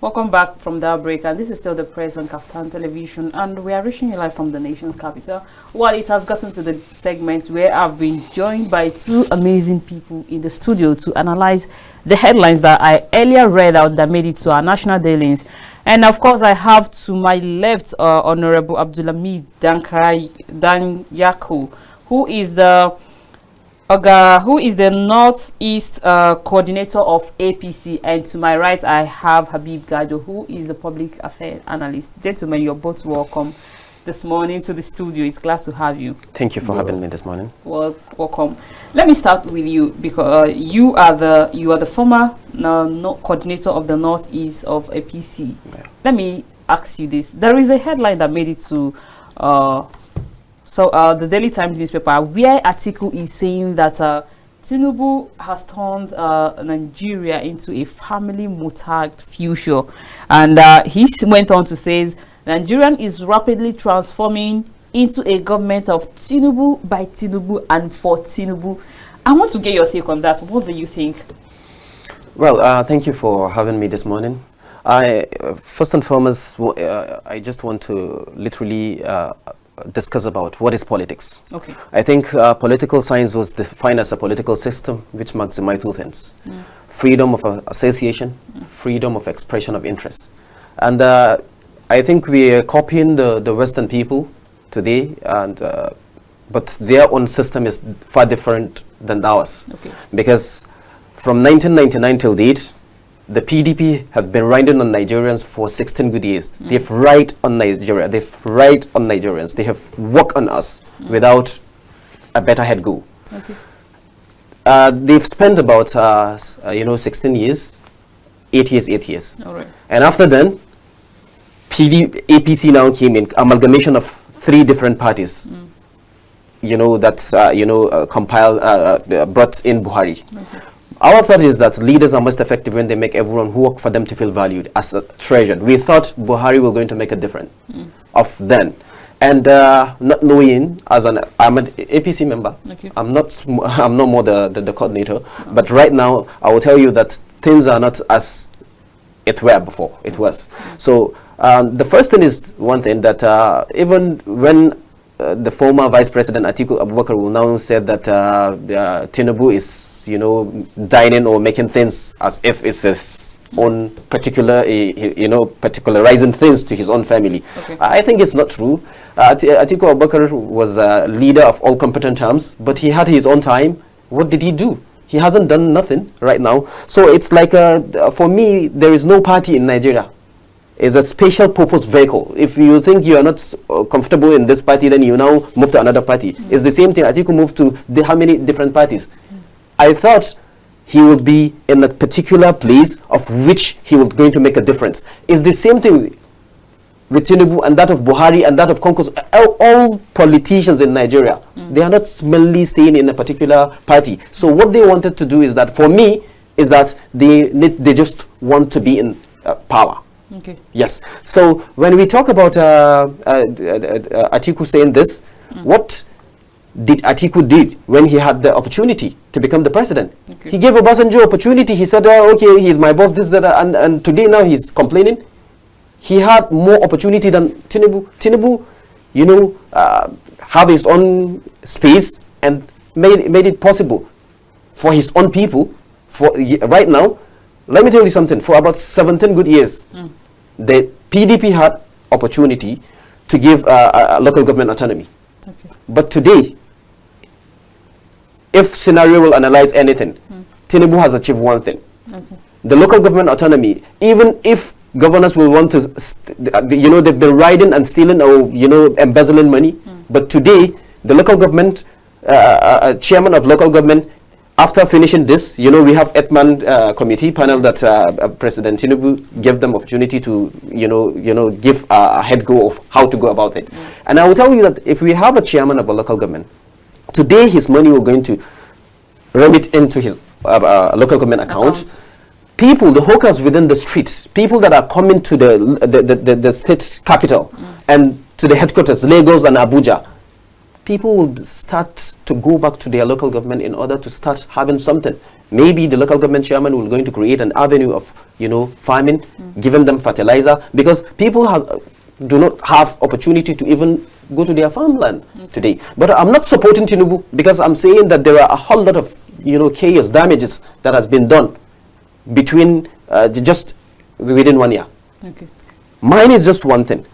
Welcome back from that break, and this is still the press on KAFTAN television, and we are reaching you live from the nation's capital. Well, it has gotten to the segments where I've been joined by two amazing people in the studio to analyze the headlines that I earlier read out that made it to our national dailies. And of course, I have to my left Honorable Abdulhamid Dankyarko, who is the Northeast coordinator of APC, and to my right I have Habib Gajo, who is a public affairs analyst. Gentlemen, you're both welcome this morning to the studio. It's glad to have you. Thank you for having me this morning. Well, welcome. Let me start with you, because you are the former coordinator of the Northeast of APC. Yeah. Let me ask you this: there is a headline that made it to the Daily Times newspaper, where Atiku is saying that Tinubu has turned Nigeria into a family motard future, and he went on to say Nigeria is rapidly transforming into a government of Tinubu, by Tinubu, and for Tinubu. I want to get your take on that. What do you think? Well, thank you for having me this morning. First and foremost, I just want to literally discuss about what is politics. Okay. I think political science was defined as a political system which maximizes two things: freedom of association, freedom of expression of interest. And I think we are copying the Western people today, and but their own system is far different than ours. Okay. Because from 1999 till date, the PDP have been riding on Nigerians for 16 good years. They've ride on Nigeria. They've ride on Nigerians. They have worked on us without a better head go. Okay. They've spent about 16 years, 8 years. All right. And after then, APC now came in, amalgamation of 3 different parties. That's brought in Buhari. Okay. Our thought is that leaders are most effective when they make everyone who work for them to feel valued as treasured. We thought Buhari was going to make a difference of then. And not knowing, I'm an APC member. Okay. I'm not more the coordinator. But right now, I will tell you that things are not as it were before. It was. So the first thing is one thing, that even when the former Vice President Atiku Abubakar will now said that Tinubu is dining or making things as if it's his own particular, particularizing things to his own family. Okay. I think it's not true. Atiku Abubakar was a leader of all competent terms, but he had his own time. What did he do? He hasn't done nothing right now. So it's like, for me, there is no party in Nigeria. It's a special purpose vehicle. If you think you are not comfortable in this party, then you now move to another party. It's the same thing. Atiku moved to how many different parties? I thought he would be in a particular place of which he was going to make a difference. It's the same thing with Tinubu and that of Buhari and that of Congress. All politicians in Nigeria, they are not mainly staying in a particular party. So what they wanted to do is that, for me, is that they just want to be in power. Okay. Yes. So when we talk about Atiku saying this, what did Atiku did when he had the opportunity to become the president? Okay. He gave Obasanjo opportunity. He said, okay, he's my boss, this, that, and today now he's complaining. He had more opportunity than Tinubu. Tinubu, have his own space and made it possible for his own people. For right now, let me tell you something. For about 17 good years, the PDP had opportunity to give local government autonomy. Okay. But today, if scenario will analyze anything, Tinubu has achieved one thing. Okay. The local government autonomy, even if governors will want to, they've been riding and stealing or, embezzling money. But today, the local government, chairman of local government, after finishing this, we have 8-man committee panel that President Tinubu gave them opportunity to, give a head go of how to go about it. And I will tell you that if we have a chairman of a local government, today his money will going to remit into his local government account. People, the hawkers within the streets, people that are coming to the state capital and to the headquarters, Lagos and Abuja, people will start to go back to their local government in order to start having something. Maybe the local government chairman will going to create an avenue of, farming, giving them fertilizer, because people do not have opportunity to even go to their farmland today. But I'm not supporting Tinubu, because I'm saying that there are a whole lot of, chaos, damages that has been done between just within 1 year. Okay. Mine is just one thing.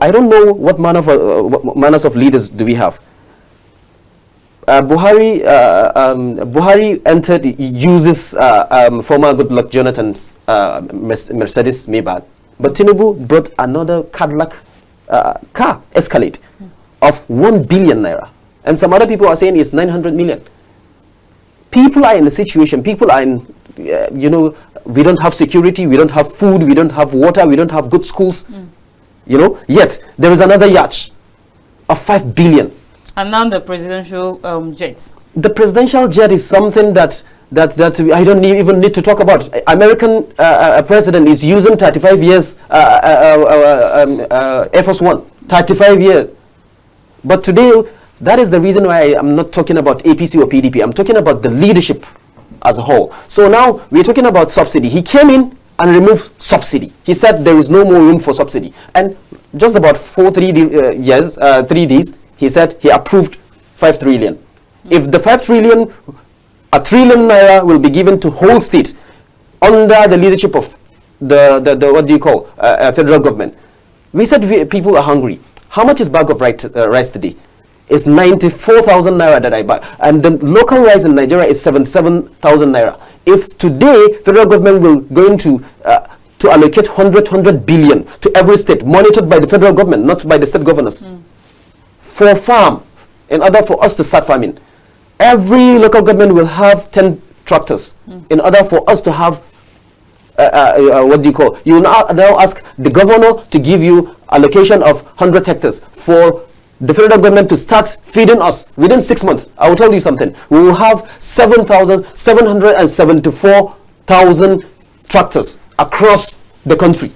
I don't know what manners of leaders do we have. Buhari uses former Goodluck Jonathan's Mercedes Maybach, but Tinubu brought another Cadillac car Escalade of 1 billion naira, and some other people are saying it's 900 million. People are in a situation. People are in, we don't have security, we don't have food, we don't have water, we don't have good schools. Yet there is another yacht of 5 billion. And now the presidential jets. The presidential jet is something that I don't even need to talk about. American president is using 35 years Air Force One, 35 years. But today, that is the reason why I'm not talking about APC or PDP. I'm talking about the leadership as a whole. So now we're talking about subsidy. He came in and removed subsidy. He said there is no more room for subsidy. And just about 3 days, he said he approved 5 trillion. If the 5 trillion, a trillion naira will be given to whole state under the leadership of the what do you call, federal government. We said people are hungry. How much is bag of rice today? It's 94,000 naira that I buy. And the local rice in Nigeria is 77,000 naira. If today federal government will going to allocate 100 billion to every state, monitored by the federal government, not by the state governors, for farm, in order for us to start farming, every local government will have 10 tractors in order for us to have what do you call? You now ask the governor to give you allocation of 100 hectares for the federal government to start feeding us within 6 months. I will tell you something. We will have 774,000 tractors across the country.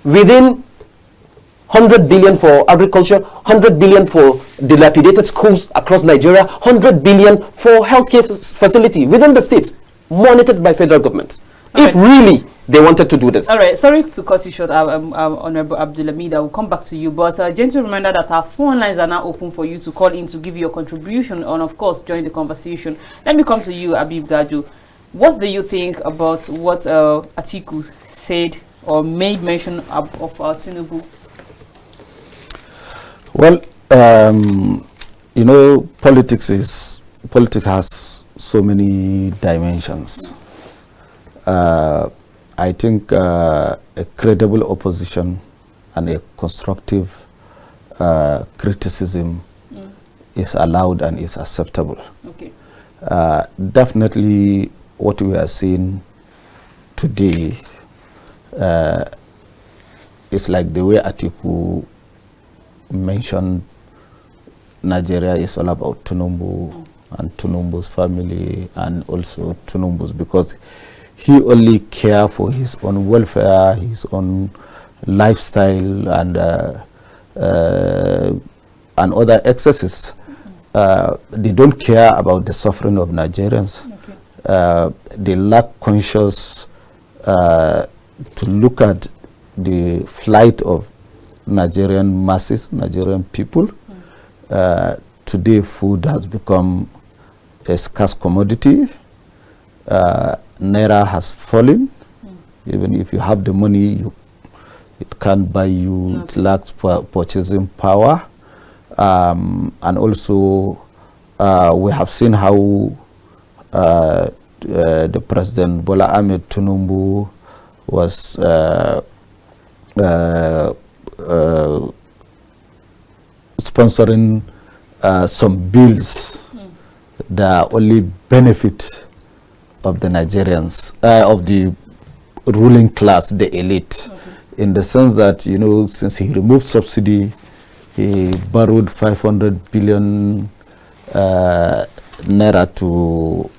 Within 100 billion for agriculture, 100 billion for dilapidated schools across Nigeria, 100 billion for healthcare facility within the states, monitored by federal government. If really they wanted to do this. All right, sorry to cut you short, Honorable Abdulhamid. I will come back to you, but gentle reminder that our phone lines are now open for you to call in to give your contribution and, of course, join the conversation. Let me come to you, Habib Gajo. What do you think about what Atiku said or made mention of Tinubu? Well, politics has so many dimensions. I think a credible opposition and a constructive criticism is allowed and is acceptable. Okay. Definitely what we are seeing today is like the way Atiku mentioned Nigeria is all about Tinubu and Tinubu's family and also Tinubu's, because he only cares for his own welfare, his own lifestyle, and other excesses. They don't care about the suffering of Nigerians. Okay. They lack conscience to look at the plight of Nigerian masses, Nigerian people. Today, food has become a scarce commodity. Naira has fallen. Even if you have the money, it can't buy you. Okay. It lacks purchasing power. And also, we have seen how the President Bola Ahmed Tinubu was sponsoring some bills that only benefit of the Nigerians, of the ruling class, the elite, in the sense that, since he removed subsidy, he borrowed 500 billion naira to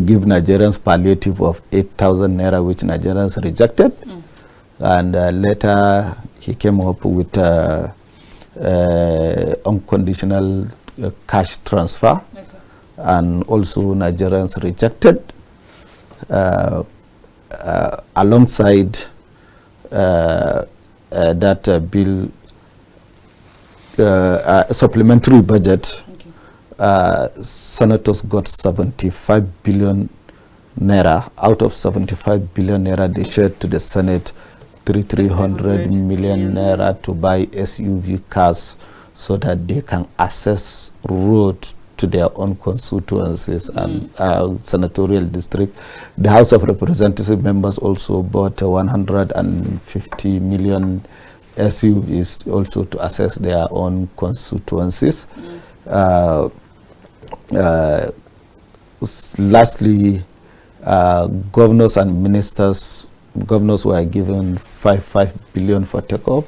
give Nigerians palliative of 8,000 naira, which Nigerians rejected. And later he came up with unconditional cash transfer, and also Nigerians rejected. Alongside that bill, supplementary budget, senators got 75 billion naira. Out of 75 billion naira, they shared to the Senate 300 million naira to buy SUV cars so that they can access road to their own constituencies and senatorial district. The House of Representatives members also bought 150 million SUVs also to access their own constituencies. Lastly, governors and ministers, governors were given 5 billion for take-up.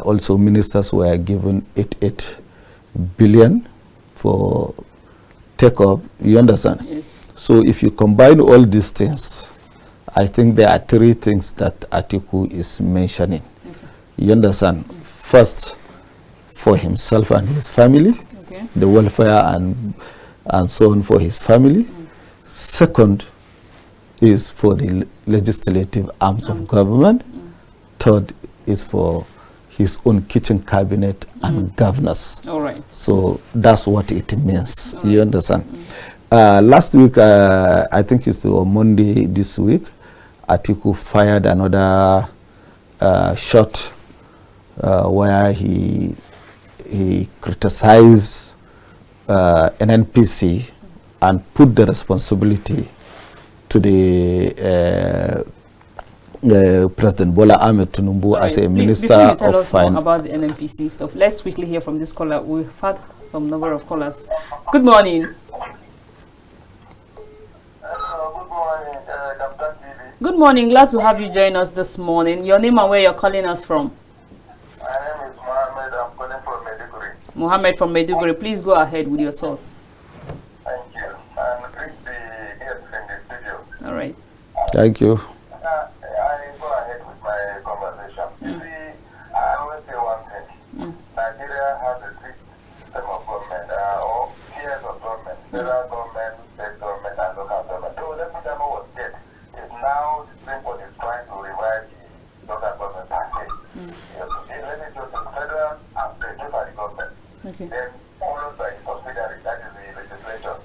Also ministers were given 8 billion for take-up. You understand? Yes. So if you combine all these things, I think there are 3 things that Atiku is mentioning. You understand? First, for himself and his family, the welfare and so on for his family. Second is for the legislative arms of government. Third is for his own kitchen cabinet and governors. All right. So that's what it means. You understand? Last week, I think it's on Monday this week, Atiku fired another shot where he criticized NNPC and put the responsibility to the President Bola Ahmed Tinubu as a Minister of Finance. Before you tell us more about the NNPC stuff, let's quickly hear from this caller. We've had some number of callers. Good morning. Good morning, KAFTAN TV. Good morning. Glad to have you join us this morning. Your name and where you're calling us from? My name is Mohammed. I'm calling from Maiduguri. Mohammed from Maiduguri. Please go ahead with your thoughts. Thank you. And greet the guests in the studio. All right. Thank you. I go ahead with my conversation. You see, I always say one thing. Nigeria has a system of government, or tiers of government, federal government, state government, and local government. So let me tell you what's dead. Is now the Supreme Court is trying to revive the local government package. Let me just say federal and state, those are the government. Then followed by the subsidiary, that is the legislature.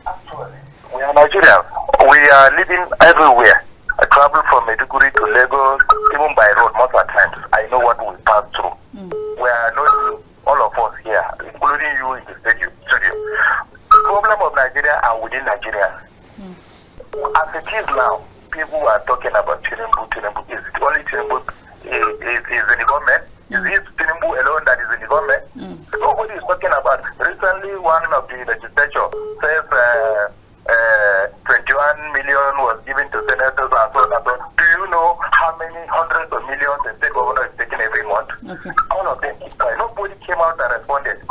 Actually, we are Nigerians. We are living everywhere. I travel from Maiduguri to Lagos, even by road most of the times. I know what we pass through. We are not all of us here, including you in the studio. The problem of Nigeria are within Nigeria. As it is now, people are talking about Tinubu. Is it only Tinubu is in the government? Is it Tinubu alone that is in the government? Nobody is talking about. Recently, one of the legislature says 21 million was given to senators and so on and so on. Do you know how many hundreds of millions the state governor is taking every month? All of them. Nobody came out and responded.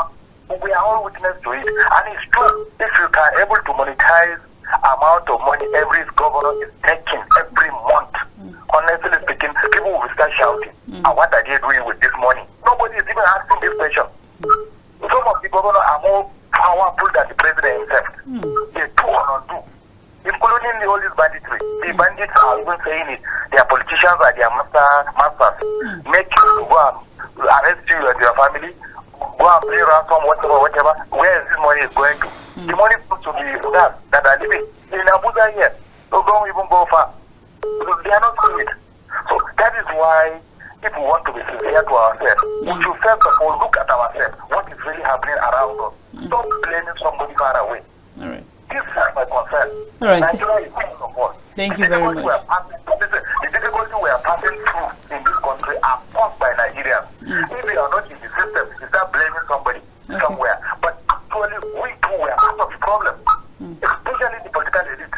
We are all witness to it. And it's true. If you are able to monetize amount of money every governor is taking every month, honestly speaking, people will start shouting. And what are they doing with this money? Nobody is even asking this question. Some of the governors are more powerful than the president himself. They're 2 on 2, including the all these banditry. The bandits are even saying it. Their politicians are their masters. Make you to go and arrest you and your family, go and pay ransom, whatever. Where is this money is going to? The money goes to the guys that are living in Abuja here. So don't even go far. They are not doing it. So that is why if we want to be sincere to ourselves, we should first of all look at ourselves. What is really happening around us? Stop blaming somebody far away. All right. This is my concern. All right. Nigeria is one of us. Thank you very much. The difficulty we are passing through in this country are caused by Nigerians. If we are not in the system, is that blaming somebody somewhere? But actually, we too were part of the problem, especially the political elite.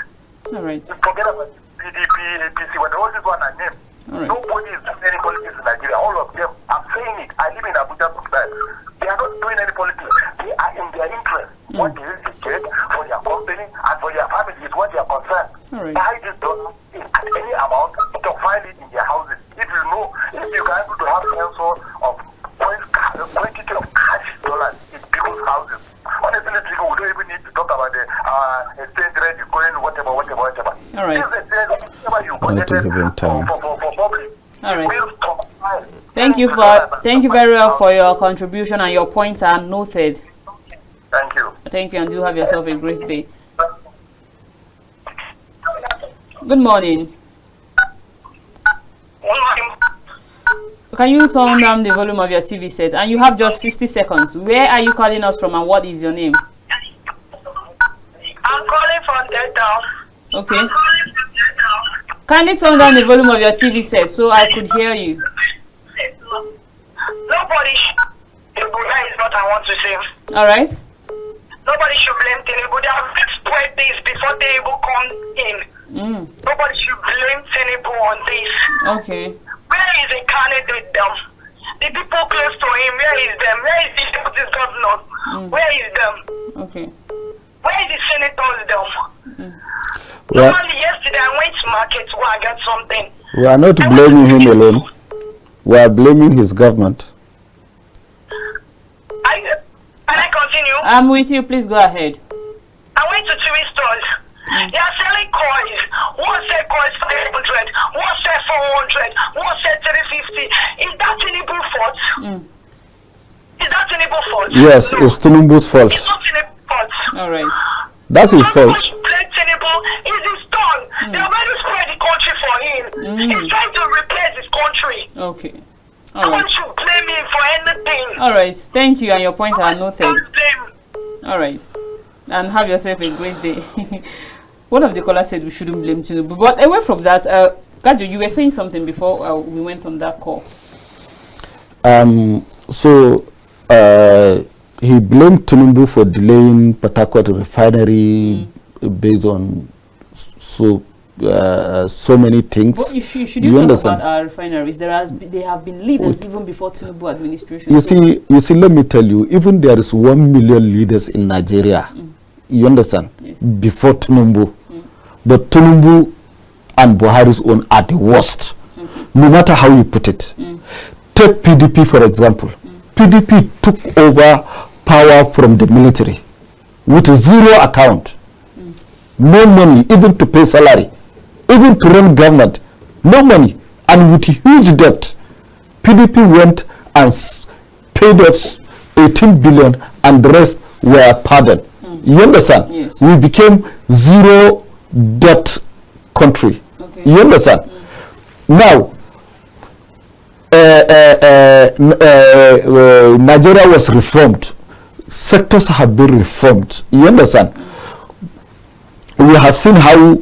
All right. You forget about PDP, APC, when all these one are named. Nobody is doing any politics in Nigeria. All of them, I'm saying it. I live in Abuja sometimes. They are not doing any politics. They are in their interest. What they need to get for their company and for their family is what they are concerned. Buy this dollar at any amount stockpile it in their houses. If you know, if you are able to have sensor of quantity of cash dollars in people's houses, honestly, we don't even need to talk about the exchange rate, whatever. All right. All right. Thank you very well for your contribution, and your points are noted. Thank you. Thank you, and do have yourself a great day. Good morning. Can you turn down the volume of your TV set? And you have just 60 seconds. Where are you calling us from, and what is your name? I'm calling from Delta. Okay. Kindly turn down the volume of your TV set so I could hear you. Nobody Tinubu, that is what I want to say. All right. Nobody should blame Tinubu. They have spread this before Tinubu come in. Nobody should blame Tinubu on this. Okay. Where is the candidate them? The people close to him, where is them? Where is the deputy governor? Where is them? Okay. Where is the senators them? Well, Normally yesterday I went to market to go and get something. we are not blaming him alone. We are blaming his government. Can I continue? I'm with you. Please go ahead. I went to TV stores. They are selling coins. One set coins 500, one set 400, one set 350. Is that Tinubu fault? Is that Tinubu fault? Yes, No. it's Tinubu's fault. It's not Tinubu's fault. All right. That's his fault. Blame Tinubu. It's his turn. They already spread the country for him. He's trying to replace his country. Okay. I All right. want to blame him for anything. All right. Thank you, and your points are noted. Don't blame. All right. And have yourself a great day. One of the callers said we shouldn't blame Tinubu. But away from that, Gajo, you were saying something before we went on that call. He blamed Tinubu for delaying Port Harcourt refinery based on so many things. But if you should you talk understand? about our refineries, there have been leaders even before Tinubu administration. You see, let me tell you, even there is 1 million leaders in Nigeria. You understand? Yes. Before Tinubu. But Tinubu and Buhari's own are the worst. No matter how you put it. Take PDP, for example. PDP took over power from the military with zero account. No money, even to pay salary. Even to run government. No money. And with huge debt. PDP went and paid off 18 billion and the rest were pardoned. You understand? Yes. We became zero debt country. Okay. You understand? Now, Nigeria was reformed. Sectors have been reformed. You understand? We have seen how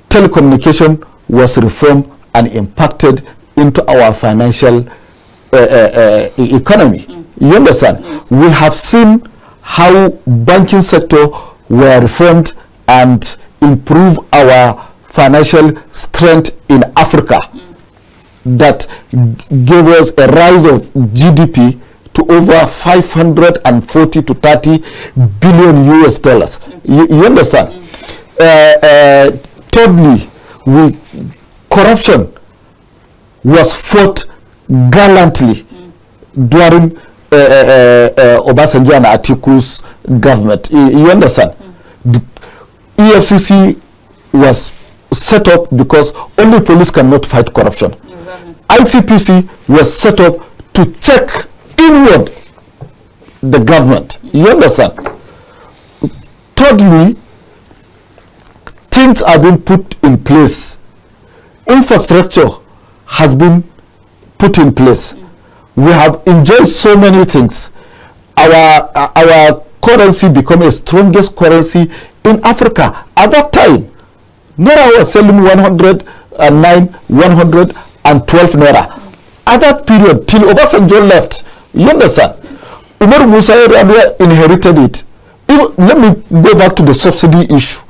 telecommunication was reformed and impacted into our financial economy. You understand? Yes. We have seen how banking sector were reformed and improve our financial strength in Africa. That gave us a rise of GDP to over 540 to 30 billion US dollars. You understand? Thirdly, corruption was fought gallantly during Obasanjo and Atiku's government. You understand? The EFCC was set up because only police cannot fight corruption. Exactly. ICPC was set up to check inward the government. You understand? Thirdly, things have been put in place. Infrastructure has been put in place. We have enjoyed so many things. Our currency became the strongest currency in Africa. At that time, Naira was selling 109, 112 Naira. At that period, till Obasanjo left, you understand? Umar Musa inherited it. Let me go back to the subsidy issue.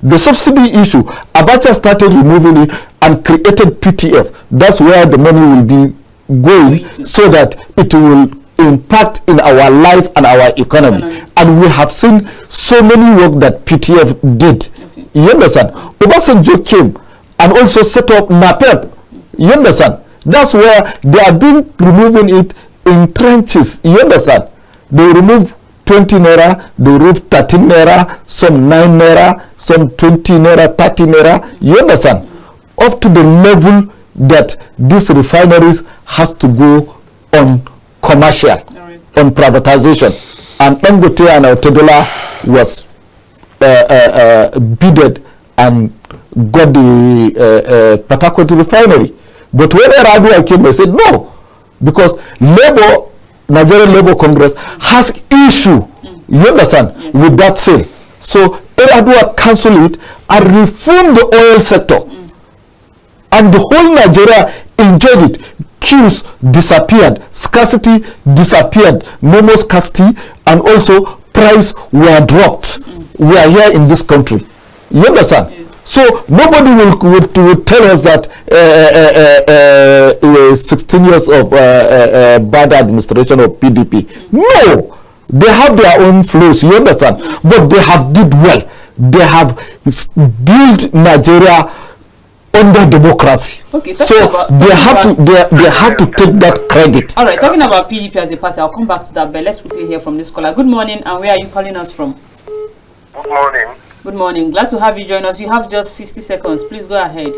The subsidy issue, Abacha started removing it and created PTF. That's where the money will be going so that it will impact in our life and our economy. And we have seen so many work that PTF did. You understand? Obasanjo came and also set up NAPEP. You understand? That's where they are being removing it in trenches. You understand? They remove 20 naira, they remove 13 naira, some 9 naira, some 20 naira, 30 naira. You understand? Up to the level that these refineries has to go on commercial, on privatization. And Dangote and Otedola was bidded and got the Port Harcourt refinery. But when Eradua came, they said no, because Nigerian Labour Congress has issue, you understand, with that sale. So Eradua cancelled it and reformed the oil sector. And the whole Nigeria enjoyed it. Queues disappeared, scarcity disappeared, no more scarcity, and also price were dropped. We are here in this country. You understand? So nobody will tell us that 16 years of bad administration of PDP. No, they have their own flaws. You understand? But they have did well. They have built Nigeria under democracy. Okay, so they have to take that credit. All right, talking about PDP as a party, I'll come back to that, but let's quickly hear from this caller. Good morning, and where are you calling us from? Good morning. Good morning. Glad to have you join us. You have just 60 seconds. Please go ahead.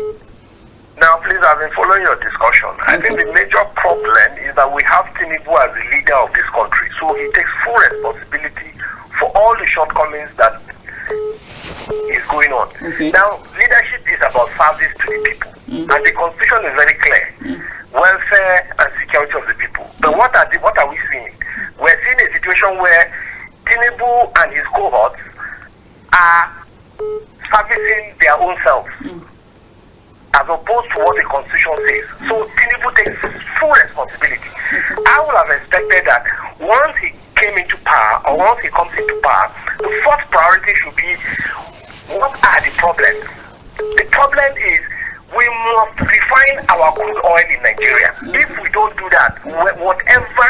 Now, please, I've been following your discussion. I think the major problem is that we have Tinubu as the leader of this country, so he takes full responsibility for all the shortcomings that is going on. Now, leadership is about service to the people, and the constitution is very clear: welfare and security of the people. But what are we seeing? We're seeing a situation where Tinubu and his cohorts are servicing their own selves, as opposed to what the constitution says. So Tinubu takes full responsibility. I would have expected that once he came into power, or once he comes into power, the first priority should be, what are the problems? The problem is we must refine our crude oil in Nigeria. If we don't do that, whatever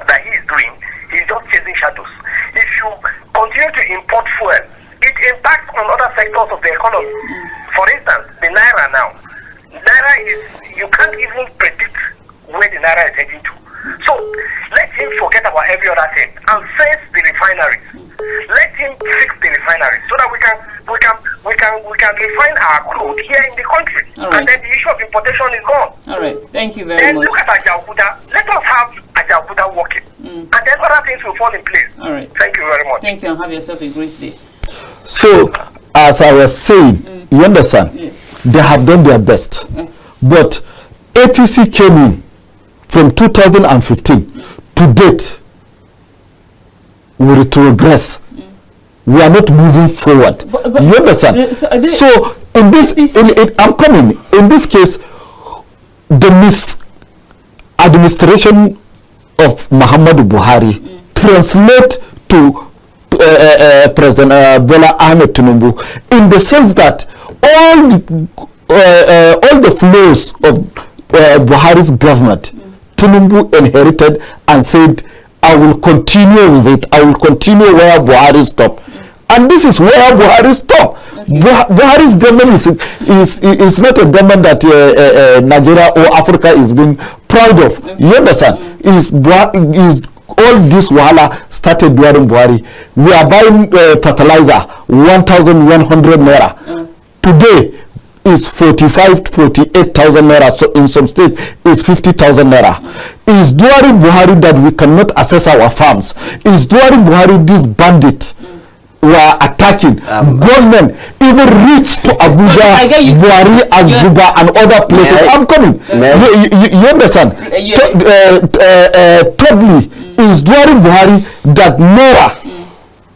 that he is doing, he's just chasing shadows. If you continue to import fuel, it impacts on other sectors of the economy. For instance, the Naira now. Naira is, you can't even predict where the Naira is heading to. So let him forget about every other thing and face the refineries. Let him fix the refineries so that we can refine our crude here in the country. Right. And then the issue of importation is gone. All right. Thank you very much. Then look at Ajaokuta. Let us have Ajaokuta working. And then other things will fall in place. All right. Thank you very much. Thank you, and have yourself a great day. So, as I was saying, you understand, they have done their best. But APC came in from 2015 to date. We retrogress. We are not moving forward. But you understand? So in this, I'm coming. In this case, the misadministration of Muhammadu Buhari translate to President Bola Ahmed Tinubu, in the sense that all the flows of Buhari's government, Tinubu inherited and said, I will continue with it. I will continue where Buhari stopped. And this is where Buhari stopped. Buhari's government is not a government that Nigeria or Africa is being proud of. You understand? Is all this wahala started during Buhari. We are buying fertilizer 1,100 naira. Today is 48,000 naira. So in some states is 50,000 naira. Is during Buhari that we cannot access our farms. Is during Buhari this bandit were attacking government, even reached to Abuja, Buhari, and Juba, and other places. I'm coming. You understand? Thirdly, is during Buhari that Naira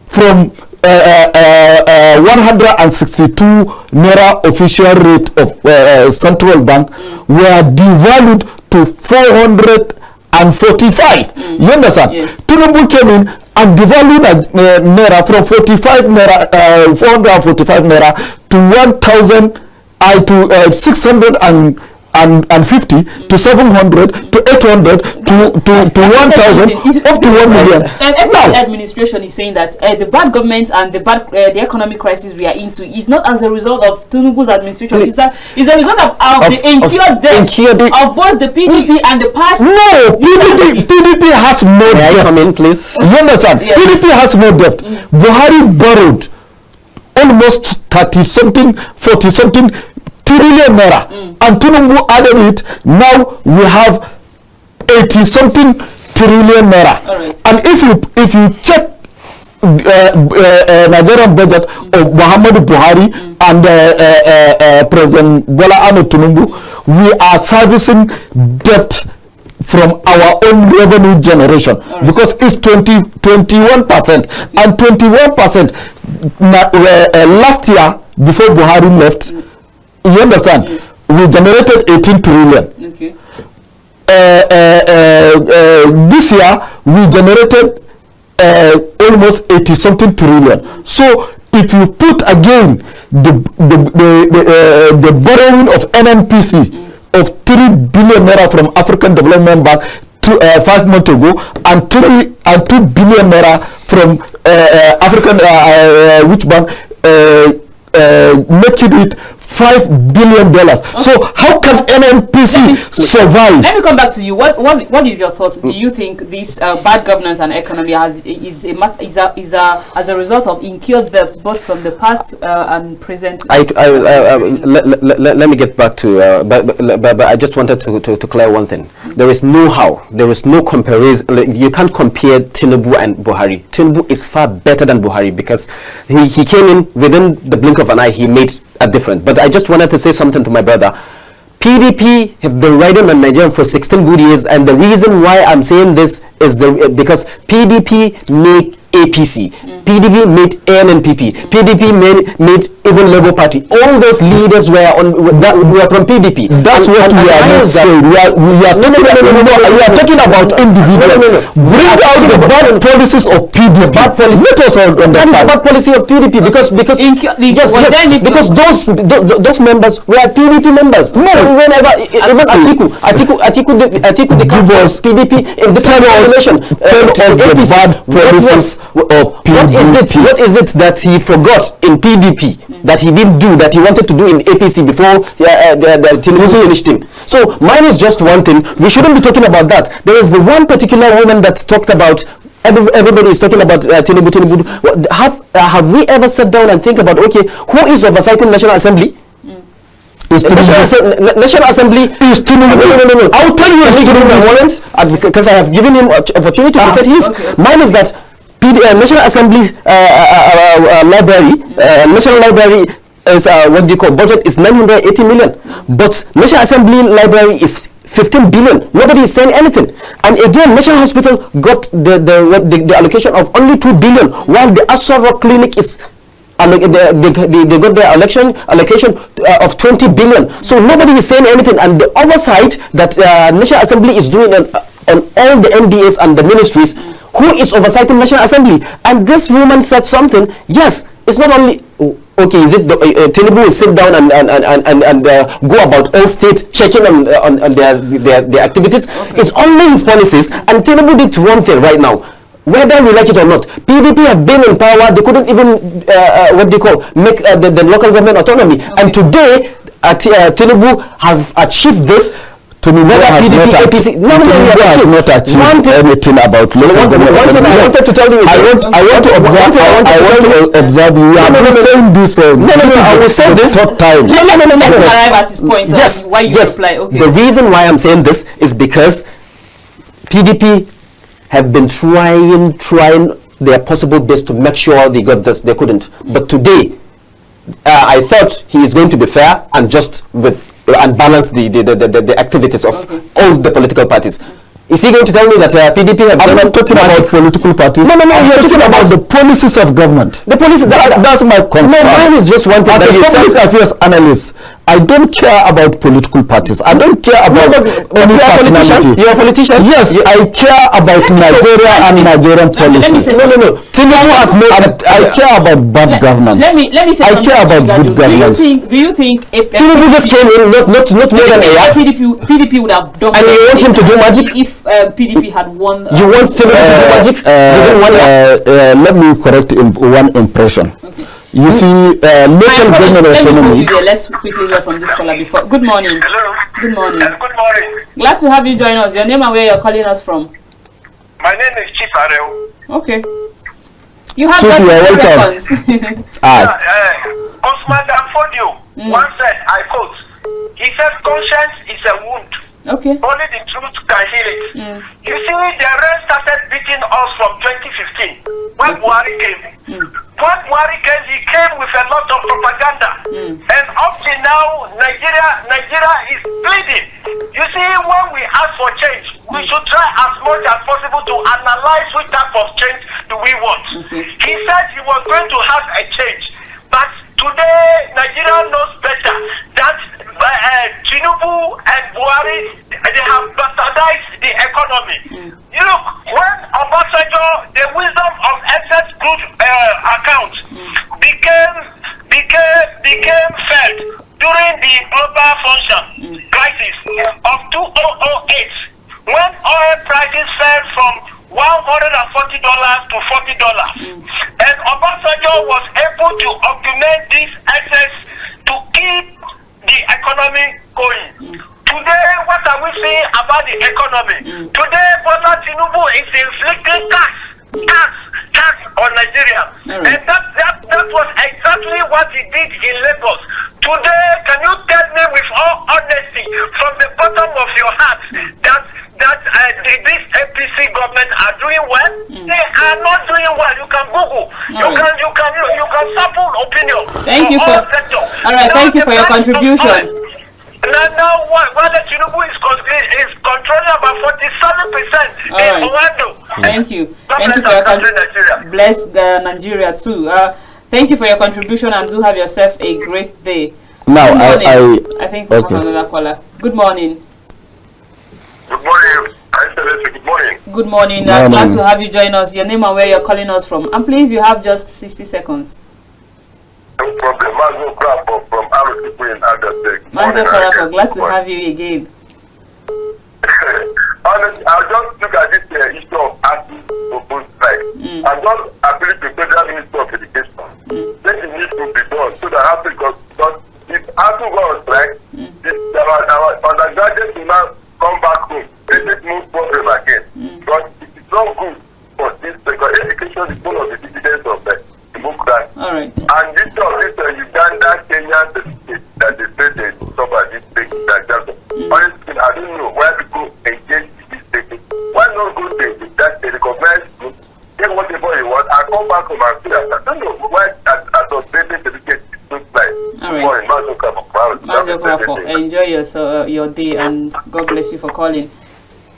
from 162 Naira official rate of central bank were devalued to 445. You understand? Tinubu came in and devalued Naira from 445 Naira to 600 and to 700 to 800 to 1,000 up to 1 million. Every administration is saying that the bad government and the economic crisis we are into is not as a result of Tinubu's administration. It's a result of the incurred debt of both the PDP and the past. No, PDP has no debt. Come in, please. You understand? Yes. PDP has no debt. Buhari borrowed almost 30-something, 40-something trillion naira, and Tinubu added it. Now we have 80-something trillion naira. Right. And if you check Nigerian budget of Muhammadu Buhari and President Bola Ahmed Tinubu, we are servicing debt from our own revenue generation, because it's 21%, and 21% last year before Buhari left. You understand? We generated 18 trillion. Okay. This year we generated almost 80-something trillion. So if you put again the borrowing of NNPC of 3 billion naira from African Development Bank 5 months ago, and 2 billion naira from African which bank, making it $5 billion. So how can NNPC survive? Let me come back to you. What is your thought? Do you think this bad governance and economy is a result of incurred debt both from the past and present? Let me get back to but I just wanted to clear one thing. There is no comparison. You can't compare Tinubu and Buhari. Tinubu is far better than Buhari, because he came in within the blink of an eye. He made a difference. But I just wanted to say something to my brother. PDP have been riding on Nigeria for 16 good years, and the reason why I'm saying this is because PDP made APC, PDP made ANNPP, PDP made even Labour Party. All those leaders were from PDP. That's what we are not saying. We are talking about individuals. Bring out the bad policies of PDP. Bad policies. Let us understand. That is the bad policy of PDP, because those members were PDP members. No, whenever even Atiku the was PDP in different organization. Tell us the bad policies of PDP. What is it that he forgot in PDP that he didn't do, that he wanted to do in APC before the Tinubu finished him? So mine is just one thing. We shouldn't be talking about that. There is the one particular woman that talked about. Everybody is talking about Tinubu. Have we ever sat down and think about, okay, who is oversighting National Assembly? National Assembly is Tinubu. No. I'll tell you because I have given him opportunity to say his. Mine is that National Assembly library, National Library is budget is 980 million, but National Assembly library is 15 billion. Nobody is saying anything. And again, National Hospital got the allocation of only 2 billion, while the Aswa Rock Clinic is they got their allocation of 20 billion. So nobody is saying anything, and the oversight that National Assembly is doing on all the MDAs and the ministries. Who is oversighting National Assembly? And this woman said something. Yes, it's not only okay. Is it Tinubu will sit down and go about all states checking on their activities? Okay. It's only his policies. And Tinubu did one thing right now. Whether we like it or not, PDP have been in power. They couldn't even make the local government autonomy. Okay. And today, Tinubu has achieved this. Tinubu has not achieved anything about local government. One thing I wanted to tell you is I want to observe you. You are not saying this for I will say this for time. Let me arrive at his point. Yes, why you reply? Okay. The reason why I'm saying this is because PDP have been trying their possible best to make sure they got this. They couldn't. But today, I thought he is going to be fair and just and balance the activities of all the political parties. Is he going to tell me that PDP have... I'm not talking about political parties. No, you're talking about the policies of government. The policies, that's my concern. No, mine is just one thing. As a public affairs analyst, I don't care about political parties. I don't care about any personality. You're a politician? Yes, I care about Nigeria and Nigerian policies. No. Tinubu has made. I care about bad governance. Let me say I care about good governance. Do you think Tinubu just came in not more than a year? PDP would have done? And you want him to do magic? If PDP had won? You want Tinubu to do magic? Let me correct one impression. Okay. You see, local government autonomy. Let's quickly hear from this caller before. Good morning. Hello. Good morning. Good morning. Glad to have you join us. Your name and where you're calling us from? My name is Chief Arel. Okay. You have Chief, just 60 seconds. Osman Danfodio once said, I quote, he says conscience is a wound. Okay. Only the truth can heal it. You see, the rest started beating us from 2015 when Buhari came. When Buhari came, he came with a lot of propaganda. And up to now, Nigeria is bleeding. You see, when we ask for change, we should try as much as possible to analyze which type of change do we want. He said he was going to have a change. But today, Nigeria knows better that Tinubu and Buhari, they have bastardized the economy. You look, when Obasanjo, the wisdom of excess crude account became felt during the global function crisis of 2008, when oil prices fell from $140 to $40, and Obasanjo was able to augment this excess to keep the economy going. Today, what are we saying about the economy? Today, Bola Tinubu is inflicting tax on Nigeria. And that was exactly what he did in Lagos. Today, can you tell me with all honesty, from the bottom of your heart, that this APC government are doing well? They are not doing well. You can Google. You can sample opinion. Thank you for all right. Thank you for your contribution. Now while Tinubu is controlling about 47% in Orlando. Thank you. Thank you for your contribution. Bless the Nigeria too. Thank you for your contribution and do have yourself a great day. Now I think we have another caller. Good morning. Good morning. Good morning. Good morning. Glad to have you join us. Your name and where you're calling us from. And please, you have just 60 seconds. No problem. Mazo Krafo from Atiku in Agate. Mazo Krafo, glad to have you again. Honestly, I'll just look at this issue of asking for both sides. I'm just appealing to Federal Minister of Education. Then it needs to be done so that Africa, because if Atiku goes right, our undergraduates will now come back home. This is no problem again. But it is not good for this because education is one of the dividends of the democracy. All right. And this Uganda, Kenya certificate that they say they discover this thing that just honestly, I don't know why people engage in this thing. Why not go to that they recognize group, get whatever you want, and come back home and say, I don't know why as of certificate is so slight. All right. Enjoy your day and God bless you for calling.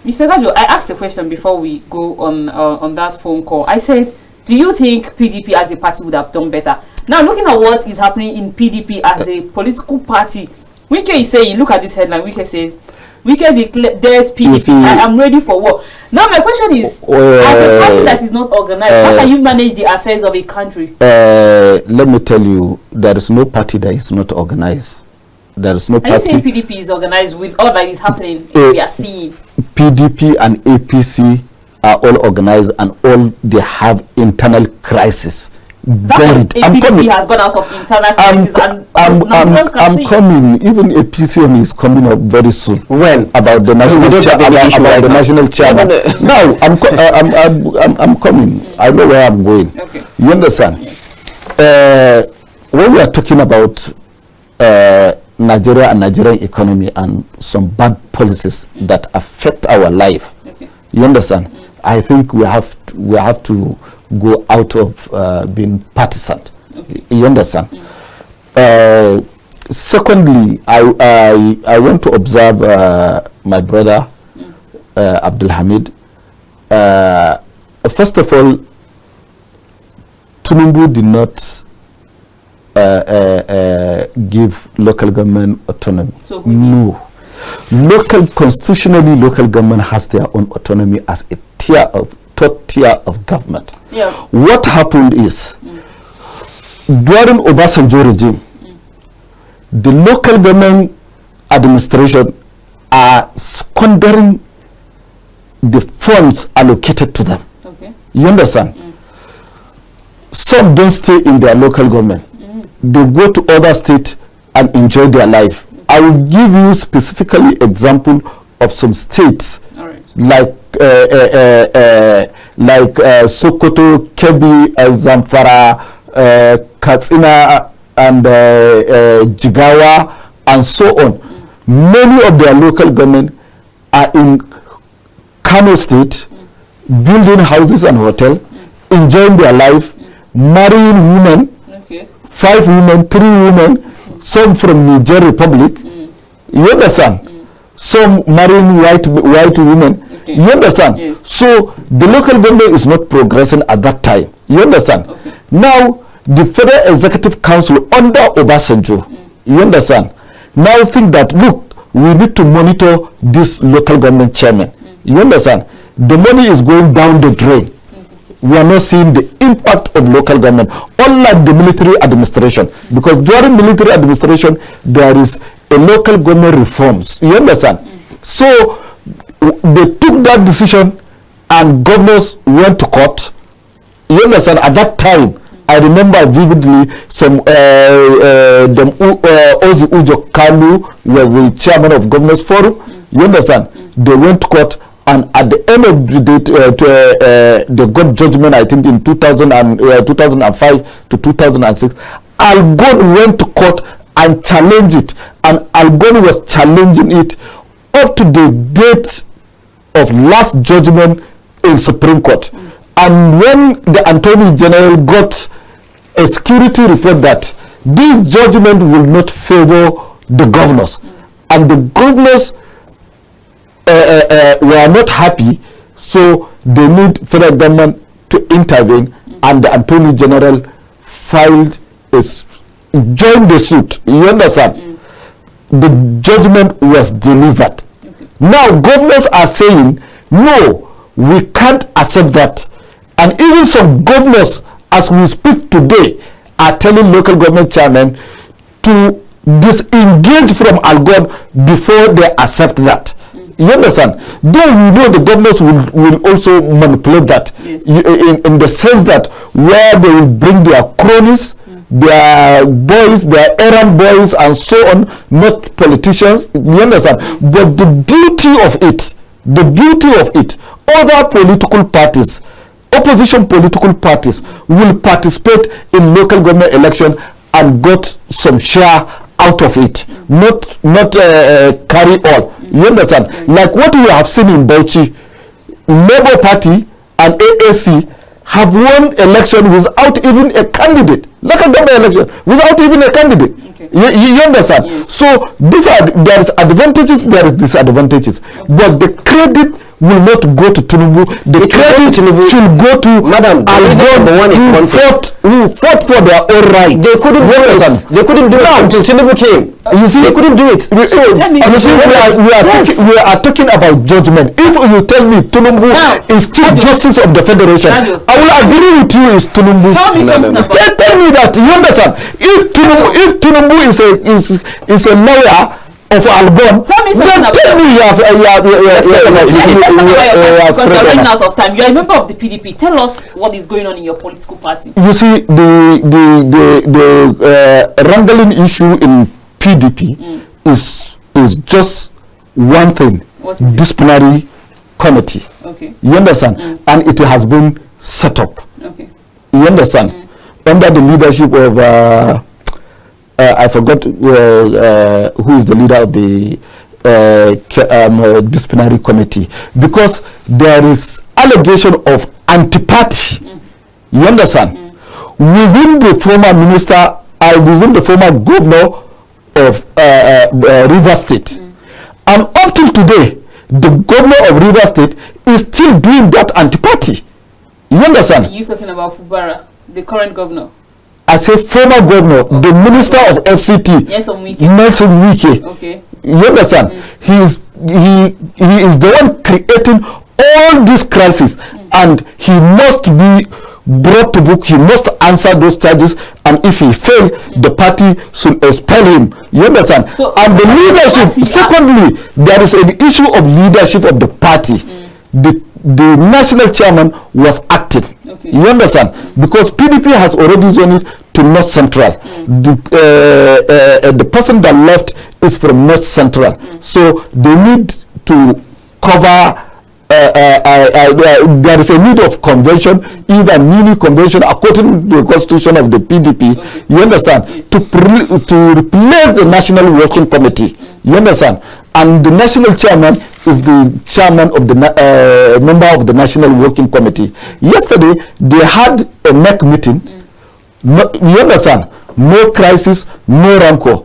Mr. Gajo, I asked a question before we go on that phone call. I said, do you think PDP as a party would have done better? Now, looking at what is happening in PDP as a political party, Wike is saying, look at this headline, Wike says, Wike declares PDP, I am ready for war. Now, my question is, as a party that is not organized, how can you manage the affairs of a country? Let me tell you, there is no party that is not organized. There is no party. Are you saying PDP is organized with all that is happening we are seeing? PDP and APC are all organized and all they have internal crisis. Buried. PDP has gone out of internal crisis I'm coming. Even APC is coming up very soon. When about the national chairman. Now I'm coming. I know where I'm going. Okay. You understand? Yes. When we are talking about Nigeria and Nigerian economy and some bad policies that affect our life, you understand? I think we have to go out of being partisan. You understand? Secondly, I want to observe my brother Abdulhamid. First of all, Tinubu did not give local government autonomy. So no. Constitutionally, local government has their own autonomy as a third tier of government. Yeah. What happened is, during Obasanjo regime, the local government administration are squandering the funds allocated to them. Okay. You understand? Some don't stay in their local government. They go to other states and enjoy their life. I will give you specifically example of some states like Sokoto, Kebbi, Zamfara, Katsina, and Jigawa, and so on. Many of their local government are in Kano State, building houses and hotels, enjoying their life, marrying women, 5 women, 3 women, some from Niger Republic. You understand? Some marrying white women. You understand? Yes. So the local government is not progressing at that time. You understand? Now the Federal Executive Council under Obasanjo, you understand, now think that, look, we need to monitor this local government chairman. You understand? The money is going down the drain. We are not seeing the impact of local government, unlike the military administration. Because during military administration, there is a local government reforms. You understand? So they took that decision and governors went to court. You understand? At that time, I remember vividly some Ozi Ujo Kalu was the chairman of Governors Forum. You understand? They went to court, and at the end of the day, they got judgment, I think, in 2005 to 2006. Algon went to court and challenged it, and Algon was challenging it up to the date of last judgment in Supreme Court. And when the Attorney General got a security report that this judgment will not favor the governors, and the governors were not happy, so they need federal government to intervene, and the Attorney General joined the suit. You understand? The judgment was delivered. Now governors are saying, no, we can't accept that. And even some governors, as we speak today, are telling local government chairmen to disengage from Algon before they accept that. You understand? Though we know the governors will also manipulate that, in the sense that where they will bring their cronies, their boys, their errand boys, and so on, not politicians. You understand? But the beauty of it, other political parties, opposition political parties, will participate in local government election and got some share out of it, not carry all. You understand? Like what we have seen in Bauchi, Labour Party and AAC have won election without even a candidate. Local government election without even a candidate. You understand? So there is advantages, there is disadvantages, but the credit will not go to Tinubu. The credit should go to Madam Algon, who fought for their own right. They couldn't do it. They couldn't do it until Tinubu came. You see, they couldn't do it. we are talking about judgment. If you tell me Tinubu is Chief Justice of the Federation, I will agree with you. Is Tinubu? Tell me that. You understand? If Tinubu is a lawyer of Algon, then tell me you are running out of time. You are a member of the PDP. Tell us what is going on in your political party. You see, the wrangling issue in PDP is just one thing: disciplinary committee. You understand? And it has been set up. You understand? Under the leadership of I forgot who is the leader of the disciplinary committee, because there is allegation of anti-party. You understand? Within the former minister, within the former governor of Rivers State, and up till today, the governor of Rivers State is still doing that anti-party. You understand? Are you talking about Fubara, the current governor? as a former governor, the minister of FCT, Nelson Wike. Okay. You understand? He is the one creating all this crisis, and he must be brought to book. He must answer those charges, and if he fails, the party should expel him. You understand? So, and the leadership. Secondly, there is an issue of leadership of the party. The national chairman was acting. Okay. You understand? Because PDP has already zoned it to North Central. The person that left is from North Central. So they need to cover. There is a need of convention, either mini convention according to the constitution of the PDP. Okay. You understand? Yes. To replace the National Working Committee. You understand? And the national chairman is the chairman of the member of the National Working Committee. Yesterday they had a NEC meeting. You understand? No crisis, no rancor.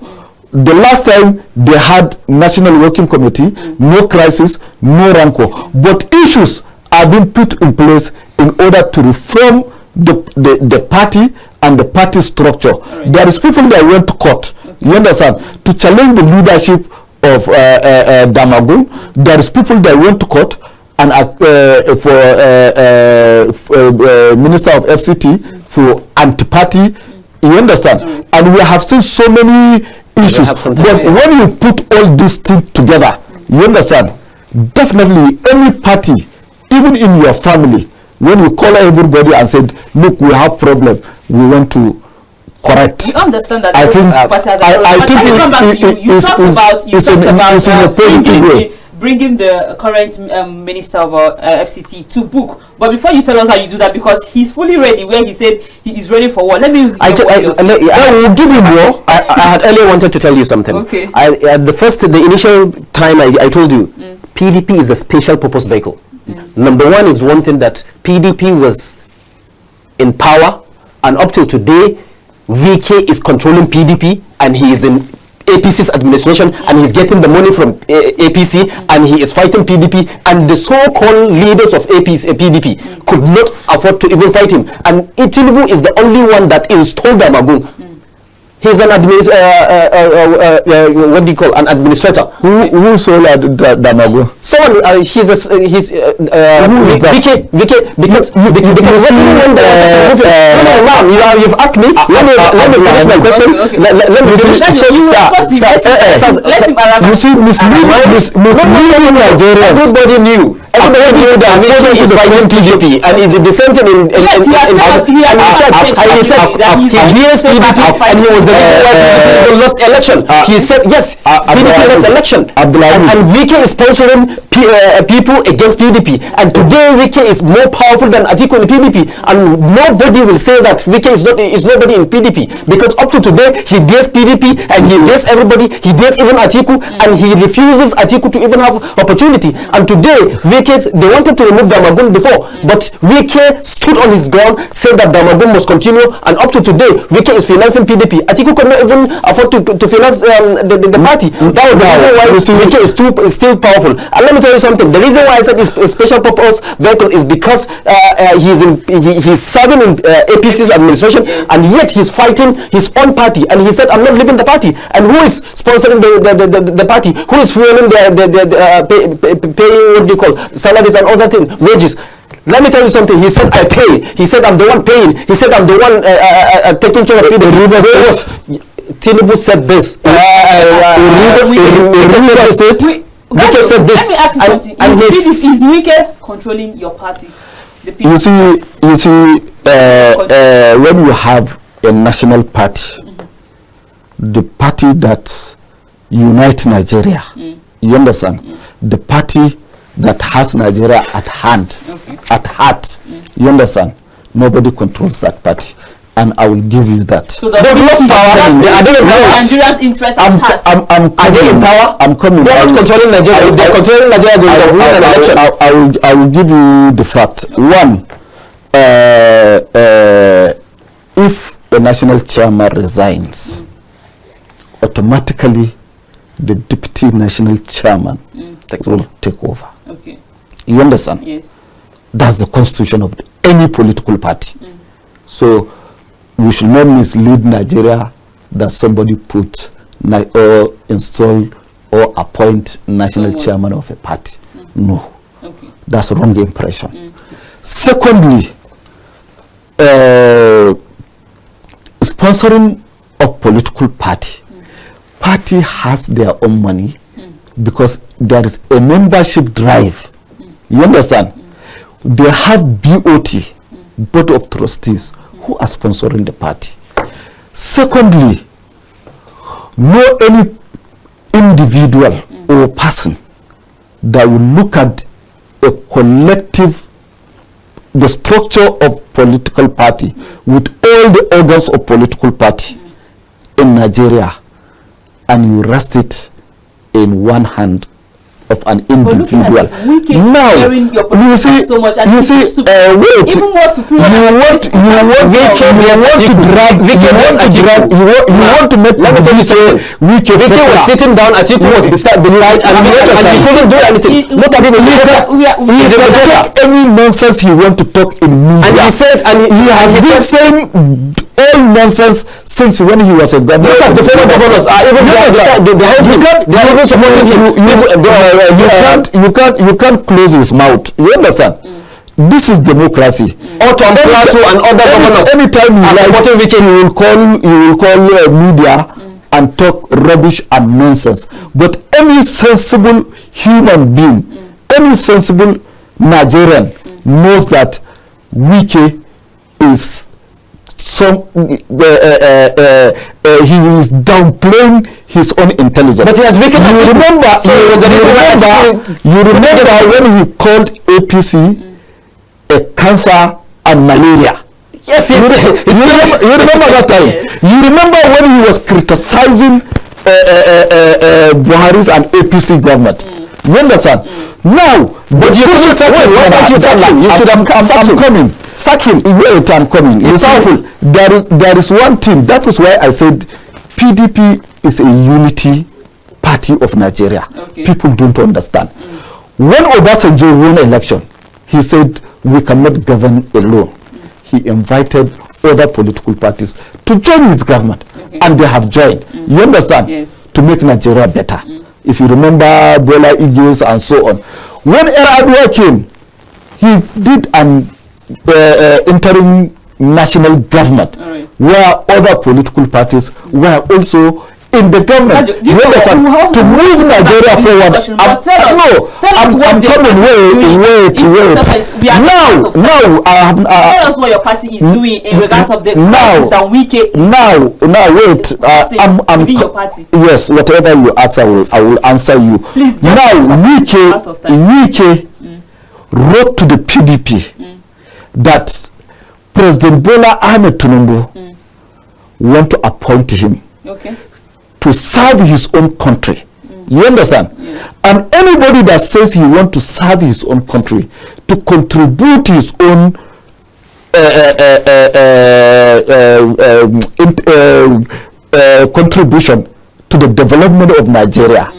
The last time they had National Working Committee, no crisis, no rancor. But issues are being put in place in order to reform the party and the party structure. Right. There is people that went to court, you understand, to challenge the leadership of Damagun. There is people that went to court and for Minister of FCT for anti-party, you understand. And we have seen so many issues. But when you put all these things together, you understand, definitely any party, even in your family, when you call everybody and said, look, we have problem, we want to correct. We understand that. I think it's in a positive way. Bringing the current minister of FCT to book. But before you tell us how you do that, because he's fully ready, where he said he is ready for war. Let me. I will give you more. I had earlier wanted to tell you something. Okay. The initial time I told you, PDP is a special purpose vehicle. Number one is one thing that PDP was in power, and up till today, VK is controlling PDP, and he is in APC's administration, and he's getting the money from APC, and he is fighting PDP, and the so-called leaders of PDP could not afford to even fight him. And Tinubu is the only one that installed Damagun. He's an what do you call an administrator? Who sold Damagun? Someone. He's VK. Because you've asked me. Let me finish my question. Let me finish. You see, misleading Nigerians. Everybody knew. Everybody knew that VK is fighting PDP, and the same thing in he said he against PDP, and he was the reason why PDP lost election. He said yes, PDP lost election, and VK is sponsoring people against PDP, and today VK is more powerful than Atiku in PDP, and nobody will say that VK is nobody in PDP, because up to today he dares PDP, and he dares everybody, he dares even Atiku, and he refuses Atiku to even have opportunity. And today they wanted to remove Damagun before, but VK stood on his ground, said that Damagun must continue, and up to today VK is financing PDP. Atiku could not even afford to finance the party. That was the reason why VK is still powerful. And let me tell you something, the reason why I said his special purpose vehicle is because he's serving in APC's administration, and yet he's fighting his own party, and he said, I'm not leaving the party. And who is sponsoring the party? Who is fueling paying, what do you call, salaries and other things, wages? Let me tell you something. He said, I pay. He said, I'm the one paying. He said, I'm the one taking care of the Tinubu said this. Let me ask you something. Is Wike controlling your party? You see, when you have a national party, the party that unites Nigeria, you understand? The party that has Nigeria at hand, at heart, you understand? Nobody controls that party, and I will give you that. So they've lost power. Are they in power? Nigeria's interest at heart. Are they in power? I'm coming. They're not controlling Nigeria. They're controlling Nigeria. They will win an election. I will give you the fact. One, if the national chairman resigns, automatically the deputy national chairman will take over. Okay. You understand? Yes. That's the constitution of any political party. So we should not mislead Nigeria that somebody put or install or appoint national chairman of a party. No, that's wrong impression. Secondly, sponsoring of political party has their own money because there is a membership drive. You understand? They have BOT, Board of Trustees, who are sponsoring the party. Secondly, no any individual or person that will look at a collective, the structure of political party with all the organs of political party in Nigeria, and you rest it in one hand of an individual. Now, you see, so much and wait, even more superior. you want to make, let me tell you something. Wike was sitting down, Atiku was beside, and he couldn't do anything. Look at him, he talk any nonsense he want to talk in media. And he said, and he has been saying all nonsense since when he was a governor. Look at the former governors are even behind him. They are even supporting him. You can't close his mouth. You understand? This is democracy. Plateau and other governors. Anytime he will call media and talk rubbish and nonsense. But any sensible human being, any sensible Nigerian knows that Wike is he is downplaying his own intelligence. But he has weakened. You remember when he called APC a cancer and malaria. Yes, you remember that time. You remember when he was criticizing Buhari's and APC government. You understand? Now, but you couldn't sack him. Why don't you sack him? You should have coming. Sack him. Wait, I'm coming. It's powerful. There is one thing. That is why I said PDP is a unity party of Nigeria. People don't understand. When Obasanjo won election, he said we cannot govern alone. He invited other political parties to join his government, and they have joined. You understand? Yes. To make Nigeria better. If you remember Bola Igis and so on. When Yar'Adua came, he did an interim national government where other political parties were also in the government. You understand? To move Nigeria forward. I'm coming. Wait. Now, tell us what your party is doing in regards of the crisis that Wike. Wait. I'm your party. Yes, whatever you ask, I will answer you. Please. Now, Wike wrote to the PDP that President Bola Ahmed Tinubu want to appoint him to serve his own country. You understand? Yes. And anybody that says he want to serve his own country, to contribute his own contribution to the development of Nigeria,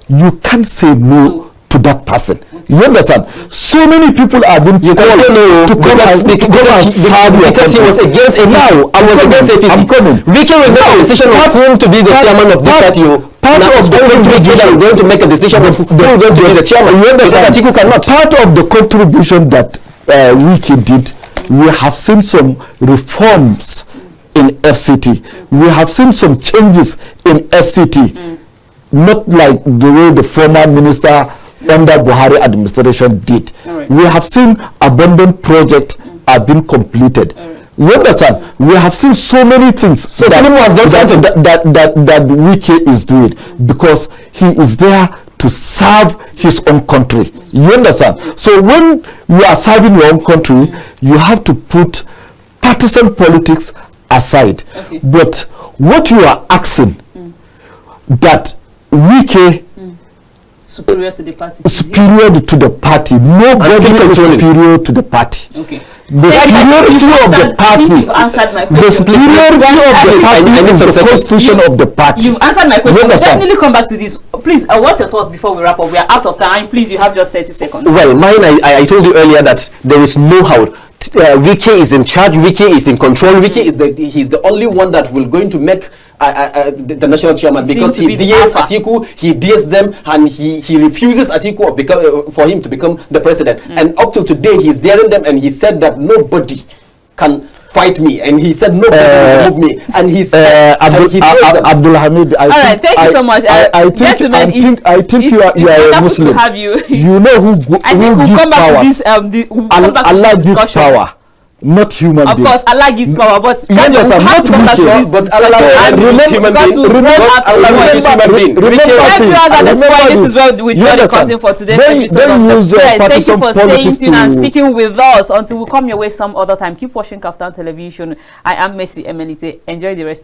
you can't say no to that person. You understand? So many people have been called to come and serve because he was against APC. Now, I was against APC. I'm coming. We can make a decision of whom to be the chairman of this party. Part of the contribution, going to make a decision of who is going to be the chairman. You understand? Atiku cannot. Part of the contribution that Wike did, we have seen some reforms in FCT. We have seen some changes in FCT. Not like the way the former minister under Buhari administration did. We have seen abundant projects are being completed. You understand? We have seen so many things. So that Wike is doing because he is there to serve his own country. You understand? So when you are serving your own country, you have to put partisan politics aside. But what you are asking, that Wike superior to the party. Nobody is superior to the party. The superiority of the party. The superiority of the party is the constitution of the party. You've answered my question. We'll definitely come back to this. Please, what's your thought before we wrap up? We are out of time. Please, you have just 30 seconds. Well, mine, I told you earlier that there is know-how. Wike is in charge, Wike is in control, Wike is he's the only one that will going to make the national chairman, because he dares Atiku, he dares them, and he refuses Atiku for him to become the president. And up to today, he's daring them, and he said that nobody can fight me, and he said nobody will move me, and he said Abdulhamid, thank you so much. I think you are a Muslim. You know who gives power. Allah gives power, not human beings. Of course, Allah gives power, but not wicked. But Allah gives human being. This is where we draw the curtain for today. Thank you for staying tuned and sticking with us until we come your way some other time. Keep watching KAFTAN Television. I am Messi Emelite. Enjoy the rest of